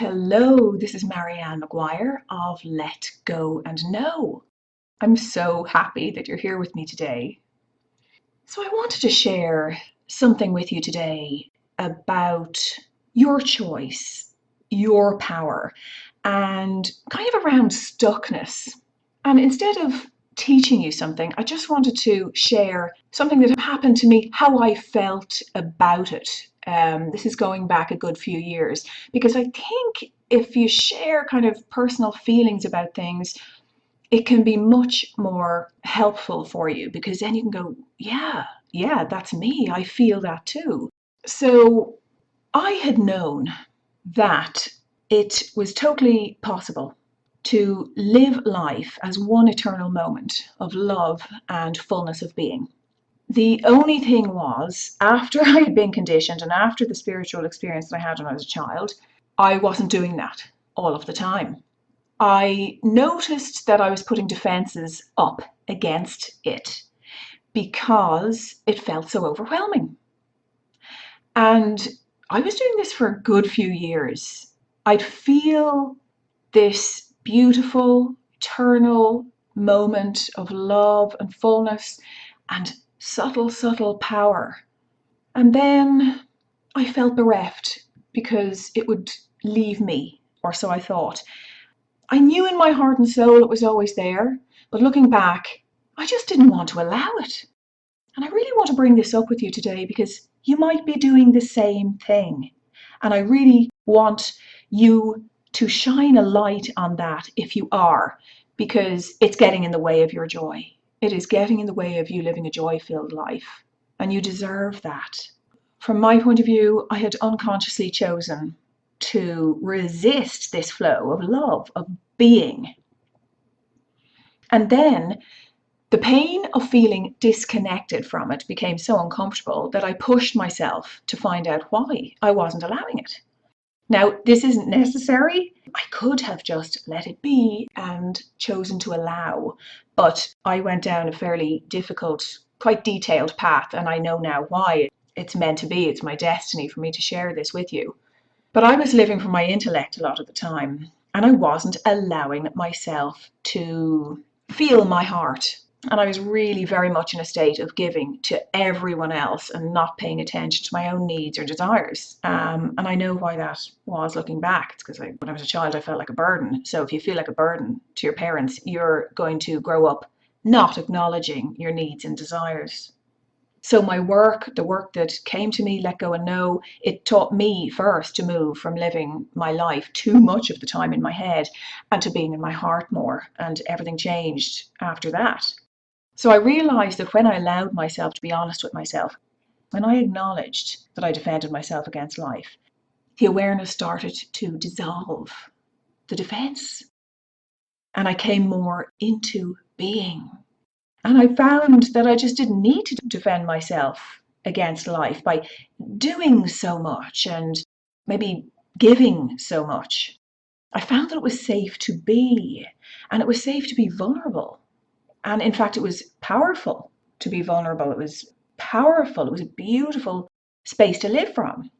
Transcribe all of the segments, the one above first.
Hello, this is Marianne McGuire of Let Go and Know. I'm so happy that you're here with me today. So I wanted to share something with you today about your choice, your power, and kind of around stuckness. And instead of teaching you something, I just wanted to share something that happened to me, how I felt about it. This is going back a good few years, because I think if you share kind of personal feelings about things, it can be much more helpful for you, because then you can go, yeah, that's me. I feel that too. So I had known that it was totally possible to live life as one eternal moment of love and fullness of being. The only thing was, after I had been conditioned and after the spiritual experience that I had when I was a child, I wasn't doing that all of the time. I noticed that I was putting defenses up against it because it felt so overwhelming. And I was doing this for a good few years. I'd feel this beautiful, eternal moment of love and fullness and subtle power. And then I felt bereft because it would leave me, or so I thought. I knew in my heart and soul it was always there, but looking back, I just didn't want to allow it. And I really want to bring this up with you today because you might be doing the same thing. And I really want you to shine a light on that if you are, because it's getting in the way of your joy. It is getting in the way of you living a joy-filled life. And you deserve that. From my point of view, I had unconsciously chosen to resist this flow of love, of being. And then the pain of feeling disconnected from it became so uncomfortable that I pushed myself to find out why I wasn't allowing it. Now, this isn't necessary. I could have just let it be and chosen to allow, but I went down a fairly difficult, quite detailed path, and I know now why. It's meant to be. It's my destiny for me to share this with you. But I was living from my intellect a lot of the time, and I wasn't allowing myself to feel my heart. And I was really very much in a state of giving to everyone else and not paying attention to my own needs or desires. And I know why that was looking back. It's because when I was a child, I felt like a burden. So if you feel like a burden to your parents, you're going to grow up not acknowledging your needs and desires. So my work, the work that came to me, Let Go and Know, it taught me first to move from living my life too much of the time in my head and to being in my heart more. And everything changed after that. So I realized that when I allowed myself to be honest with myself, when I acknowledged that I defended myself against life, the awareness started to dissolve the defense. And I came more into being. And I found that I just didn't need to defend myself against life by doing so much and maybe giving so much. I found that it was safe to be, and it was safe to be vulnerable. And in fact, it was powerful to be vulnerable. It was powerful. It was a beautiful space to live from.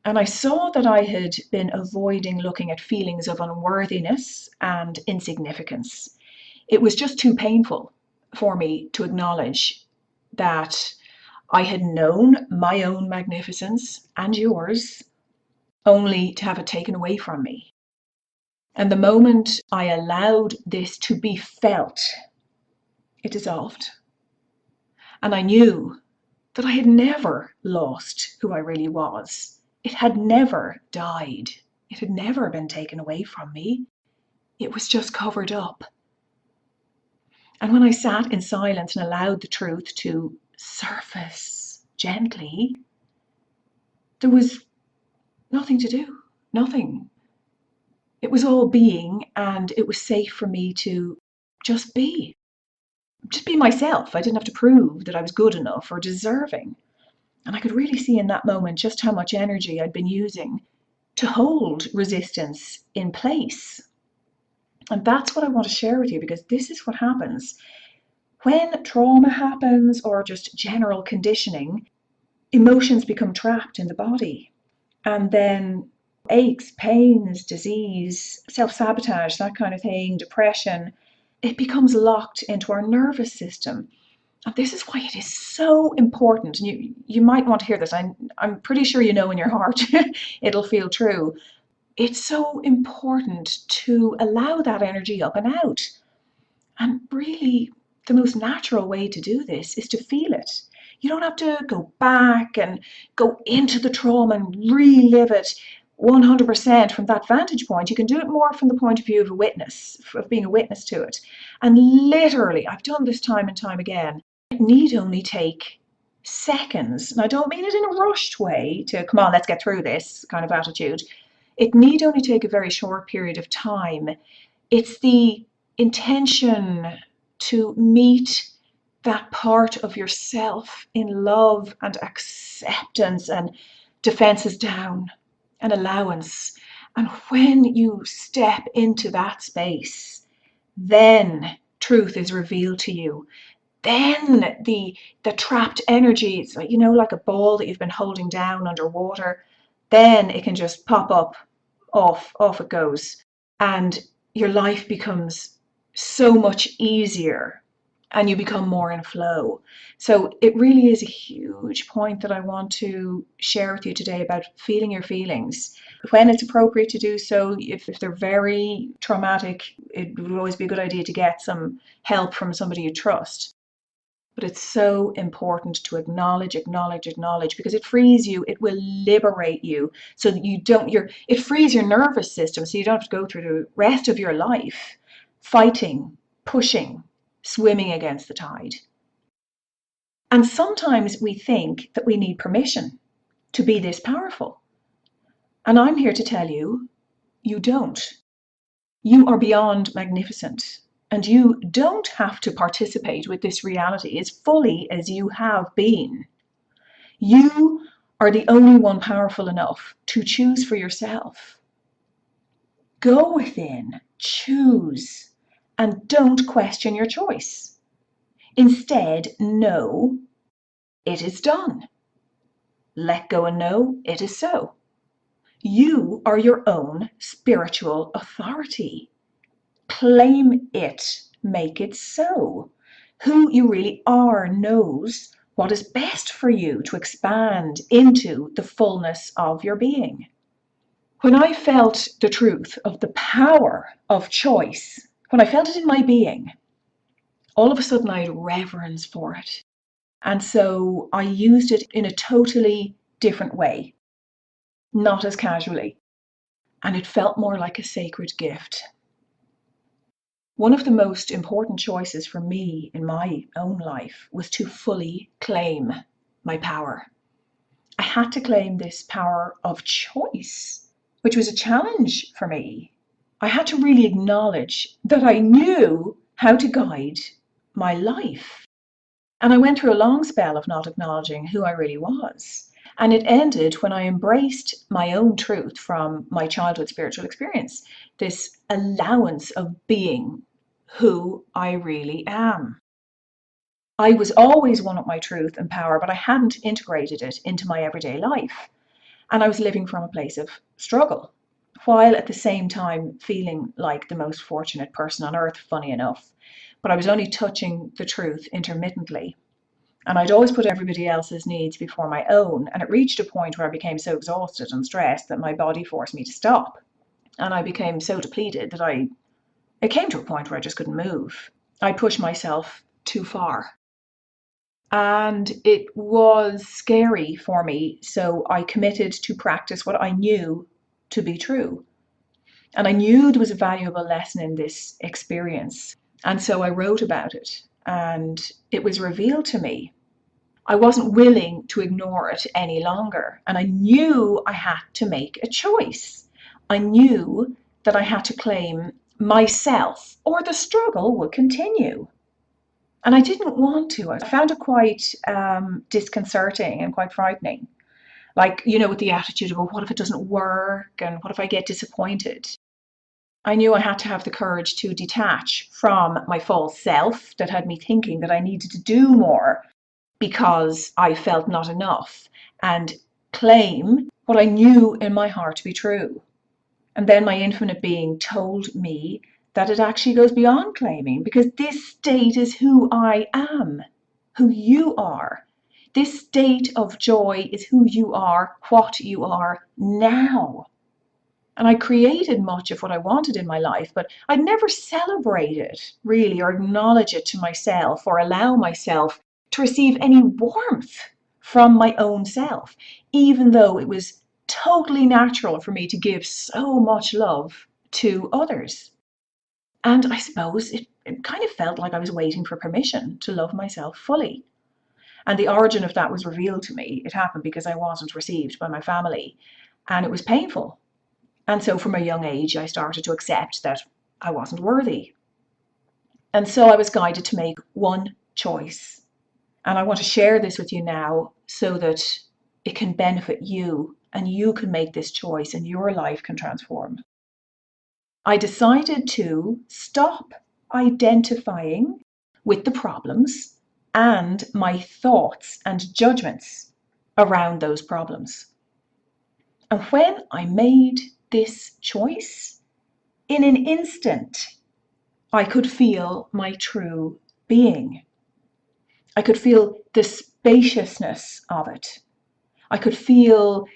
And I saw that I had been avoiding looking at feelings of unworthiness and insignificance. It was just too painful for me to acknowledge that I had known my own magnificence and yours only to have it taken away from me. And the moment I allowed this to be felt, it dissolved. And I knew that I had never lost who I really was. It had never died. It had never been taken away from me. It was just covered up. And when I sat in silence and allowed the truth to surface gently, there was nothing to do, nothing. It was all being, and it was safe for me to just be myself. I didn't have to prove that I was good enough or deserving. And I could really see in that moment just how much energy I'd been using to hold resistance in place. And that's what I want to share with you, because this is what happens when trauma happens or just general conditioning. Emotions become trapped in the body, and then Aches, pains, disease, self-sabotage, that kind of thing, depression, it becomes locked into our nervous system. And this is why it is so important. And you might want to hear this. I'm pretty sure you know in your heart it'll feel true. It's so important to allow that energy up and out. And really, the most natural way to do this is to feel it. You don't have to go back and go into the trauma and relive it 100% from that vantage point. You can do it more from the point of view of a witness, of being a witness to it. And literally, I've done this time and time again. It need only take seconds. And I don't mean it in a rushed way to, come on, let's get through this kind of attitude. It need only take a very short period of time. It's the intention to meet that part of yourself in love and acceptance and defenses down and allowance. And when you step into that space, then truth is revealed to you. Then the trapped energy, it's like, like a ball that you've been holding down underwater, then it can just pop up, off it goes. And your life becomes so much easier and you become more in flow. So it really is a huge point that I want to share with you today about feeling your feelings. When it's appropriate to do so, if they're very traumatic, it would always be a good idea to get some help from somebody you trust. But it's so important to acknowledge, because it frees you, it will liberate you so that it frees your nervous system so you don't have to go through the rest of your life fighting, pushing, swimming against the tide. And sometimes we think that we need permission to be this powerful. And I'm here to tell you, you don't. You are beyond magnificent. And you don't have to participate with this reality as fully as you have been. You are the only one powerful enough to choose for yourself. Go within, choose, and don't question your choice. Instead, know it is done. Let go and know it is so. You are your own spiritual authority. Claim it, make it so. Who you really are knows what is best for you to expand into the fullness of your being. When I felt the truth of the power of choice, when I felt it in my being, all of a sudden I had reverence for it. And so I used it in a totally different way, not as casually. And it felt more like a sacred gift. One of the most important choices for me in my own life was to fully claim my power. I had to claim this power of choice, which was a challenge for me. I had to really acknowledge that I knew how to guide my life. And I went through a long spell of not acknowledging who I really was. And it ended when I embraced my own truth from my childhood spiritual experience, this allowance of being who I really am. I was always one with my truth and power, but I hadn't integrated it into my everyday life. And I was living from a place of struggle, while at the same time feeling like the most fortunate person on earth, funny enough. But I was only touching the truth intermittently. And I'd always put everybody else's needs before my own. And it reached a point where I became so exhausted and stressed that my body forced me to stop. And I became so depleted that it came to a point where I just couldn't move. I pushed myself too far. And it was scary for me. So I committed to practice what I knew to be true. And I knew there was a valuable lesson in this experience. And so I wrote about it. And it was revealed to me. I wasn't willing to ignore it any longer. And I knew I had to make a choice. I knew that I had to claim myself or the struggle would continue. And I didn't want to. I found it quite disconcerting and quite frightening. Like, with the attitude of, well, what if it doesn't work? And what if I get disappointed? I knew I had to have the courage to detach from my false self that had me thinking that I needed to do more because I felt not enough, and claim what I knew in my heart to be true. And then my infinite being told me that it actually goes beyond claiming, because this state is who I am, who you are. This state of joy is who you are, what you are now. And I created much of what I wanted in my life, but I'd never celebrate it really, or acknowledge it to myself, or allow myself to receive any warmth from my own self, even though it was totally natural for me to give so much love to others. And I suppose it kind of felt like I was waiting for permission to love myself fully. And the origin of that was revealed to me. It happened because I wasn't received by my family, and it was painful. And so from a young age, I started to accept that I wasn't worthy. And so I was guided to make one choice. And I want to share this with you now so that it can benefit you and you can make this choice and your life can transform. I decided to stop identifying with the problems and my thoughts and judgments around those problems. And when I made this choice, in an instant, I could feel my true being. I could feel the spaciousness of it. I could feel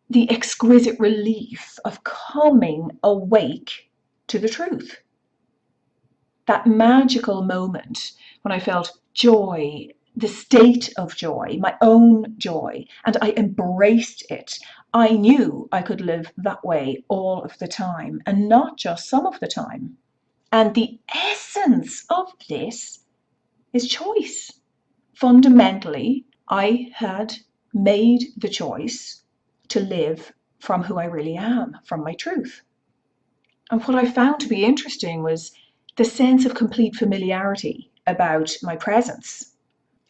the exquisite relief of coming awake to the truth. That magical moment when I felt joy, the state of joy, my own joy, and I embraced it. I knew I could live that way all of the time, and not just some of the time. And the essence of this is choice. Fundamentally, I had made the choice to live from who I really am, from my truth. And what I found to be interesting was the sense of complete familiarity about my presence,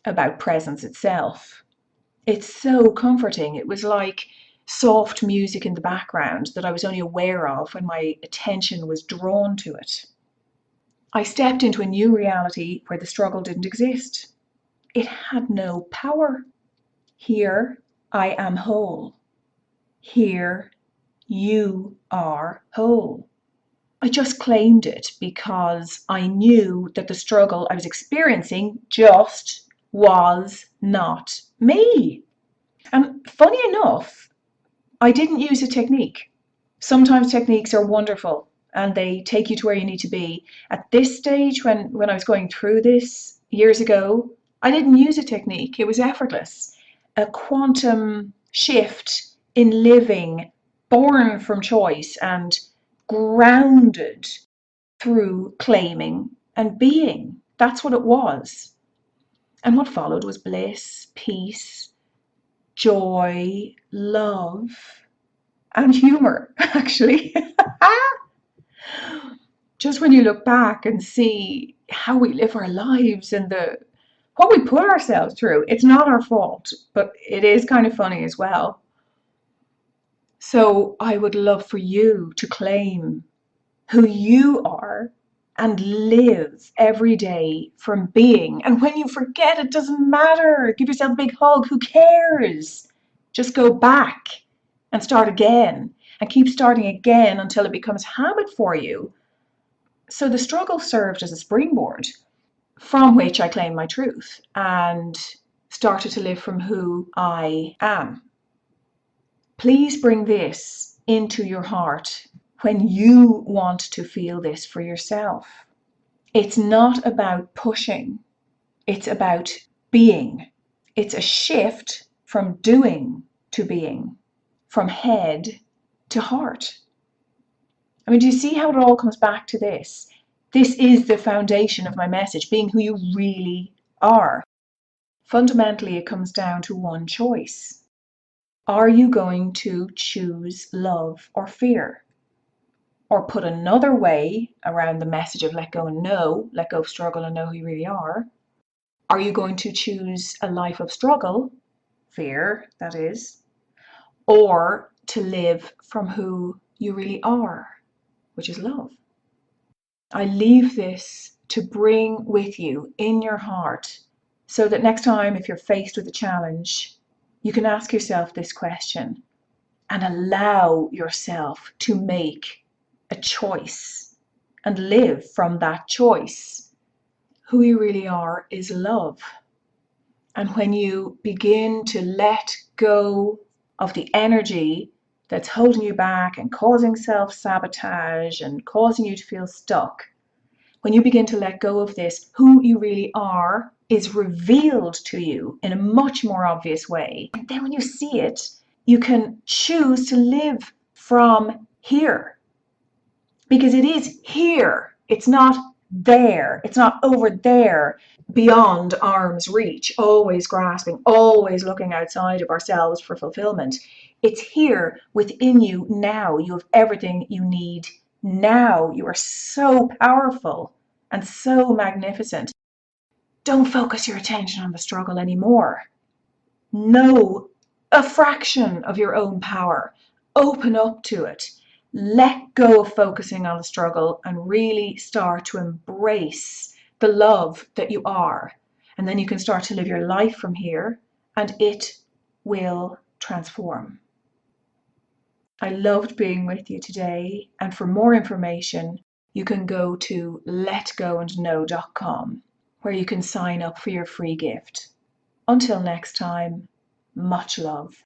about presence itself. It's so comforting. It was like soft music in the background that I was only aware of when my attention was drawn to it. I stepped into a new reality where the struggle didn't exist. It had no power. Here I am whole. Here you are whole. I just claimed it because I knew that the struggle I was experiencing just was not me. And funny enough, I didn't use a technique. Sometimes techniques are wonderful and they take you to where you need to be. At this stage, when I was going through this years ago, I didn't use a technique. It was effortless. A quantum shift in living, born from choice and grounded through claiming and being. That's what it was. And what followed was bliss, peace, joy, love, and humor, actually. Just when you look back and see how we live our lives and what we put ourselves through, it's not our fault, but it is kind of funny as well. So I would love for you to claim who you are and live every day from being. And when you forget, it doesn't matter. Give yourself a big hug. Who cares? Just go back and start again and keep starting again until it becomes habit for you. So the struggle served as a springboard from which I claimed my truth and started to live from who I am. Please bring this into your heart when you want to feel this for yourself. It's not about pushing, it's about being. It's a shift from doing to being, from head to heart. I mean, do you see how it all comes back to this? This is the foundation of my message, being who you really are. Fundamentally, it comes down to one choice. Are you going to choose love or fear? Or put another way around the message of let go and know, let go of struggle and know who you really are you going to choose a life of struggle, fear, that is, or to live from who you really are, which is love? I leave this to bring with you in your heart so that next time if you're faced with a challenge, you can ask yourself this question and allow yourself to make a choice and live from that choice. Who you really are is love. And when you begin to let go of the energy that's holding you back and causing self-sabotage and causing you to feel stuck, when you begin to let go of this, who you really are is revealed to you in a much more obvious way. And then when you see it, you can choose to live from here. Because it is here. It's not there. It's not over there, beyond arm's reach, always grasping, always looking outside of ourselves for fulfillment. It's here within you now. You have everything you need now. You are so powerful and so magnificent. Don't focus your attention on the struggle anymore. Know a fraction of your own power. Open up to it. Let go of focusing on the struggle and really start to embrace the love that you are. And then you can start to live your life from here and it will transform. I loved being with you today. And for more information, you can go to letgoandknow.com where you can sign up for your free gift. Until next time, much love.